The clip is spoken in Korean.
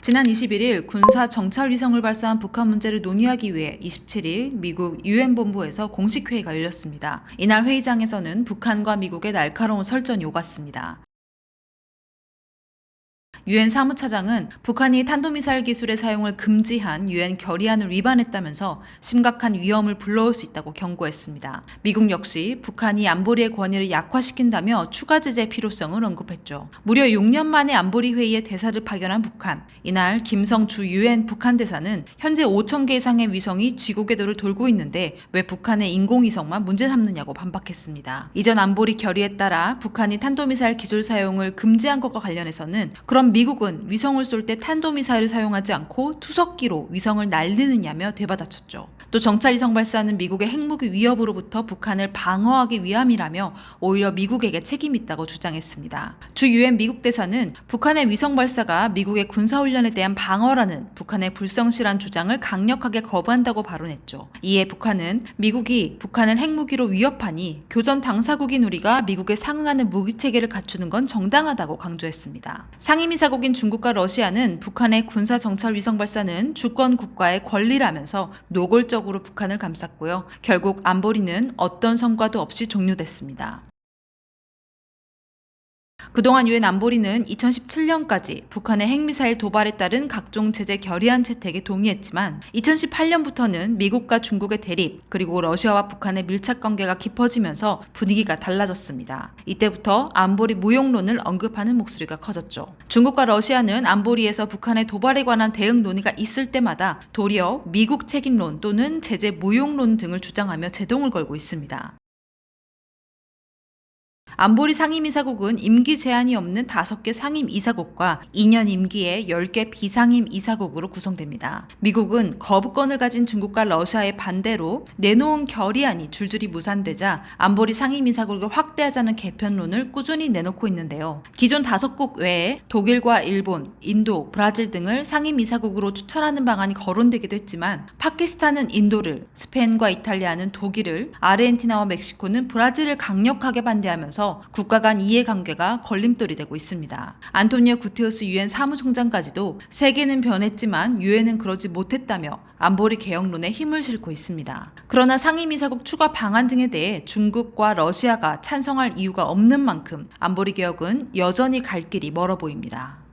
지난 21일 군사 정찰 위성을 발사한 북한 문제를 논의하기 위해 27일 미국 유엔 본부에서 공식 회의가 열렸습니다. 이날 회의장에서는 북한과 미국의 날카로운 설전이 오갔습니다. 유엔 사무차장은 북한이 탄도미사일 기술의 사용을 금지한 유엔 결의안을 위반했다면서 심각한 위험을 불러올 수 있다고 경고했습니다. 미국 역시 북한이 안보리의 권위를 약화시킨다며 추가 제재 필요성을 언급했죠. 무려 6년 만에 안보리 회의에 대사를 파견한 북한. 이날 김성 주 유엔 북한 대사는 현재 5,000개 이상의 위성이 지구 궤도를 돌고 있는데 왜 북한의 인공위성만 문제 삼느냐고 반박했습니다. 이전 안보리 결의에 따라 북한이 탄도미사일 기술 사용을 금지한 것과 관련해서는 그럼 미국은 위성을 쏠 때 탄도미사일을 사용하지 않고 투석기로 위성을 날리느냐며 되받아쳤죠. 또 정찰위성 발사는 미국의 핵무기 위협으로부터 북한을 방어하기 위함이라며 오히려 미국에게 책임이 있다고 주장했습니다. 주 유엔 미국 대사는 북한의 위성 발사가 미국의 군사훈련에 대한 방어라는 북한의 불성실한 주장을 강력하게 거부한다고 발언했죠. 이에 북한은 미국이 북한을 핵무기로 위협하니 교전 당사국인 우리가 미국에 상응하는 무기체계를 갖추는 건 정당하다고 강조했습니다. 상임이사국인 중국과 러시아는 북한의 군사 정찰 위성 발사는 주권 국가의 권리라면서 노골적으로 북한을 감쌌고요. 결국 안보리는 어떤 성과도 없이 종료됐습니다. 그동안 유엔 안보리는 2017년까지 북한의 핵미사일 도발에 따른 각종 제재 결의안 채택에 동의했지만 2018년부터는 미국과 중국의 대립 그리고 러시아와 북한의 밀착 관계가 깊어지면서 분위기가 달라졌습니다. 이때부터 안보리 무용론을 언급하는 목소리가 커졌죠. 중국과 러시아는 안보리에서 북한의 도발에 관한 대응 논의가 있을 때마다 도리어 미국 책임론 또는 제재 무용론 등을 주장하며 제동을 걸고 있습니다. 안보리 상임이사국은 임기 제한이 없는 5개 상임이사국과 2년 임기의 10개 비상임이사국으로 구성됩니다. 미국은 거부권을 가진 중국과 러시아의 반대로 내놓은 결의안이 줄줄이 무산되자 안보리 상임이사국을 확대하자는 개편론을 꾸준히 내놓고 있는데요. 기존 5국 외에 독일과 일본, 인도, 브라질 등을 상임이사국으로 추천하는 방안이 거론되기도 했지만 파키스탄은 인도를, 스페인과 이탈리아는 독일을, 아르헨티나와 멕시코는 브라질을 강력하게 반대하면서 국가 간 이해관계가 걸림돌이 되고 있습니다. 안토니오 구테우스 유엔 사무총장까지도 세계는 변했지만 유엔은 그러지 못했다며 안보리 개혁론에 힘을 싣고 있습니다. 그러나 상임이사국 추가 방안 등에 대해 중국과 러시아가 찬성할 이유가 없는 만큼 안보리 개혁은 여전히 갈 길이 멀어 보입니다.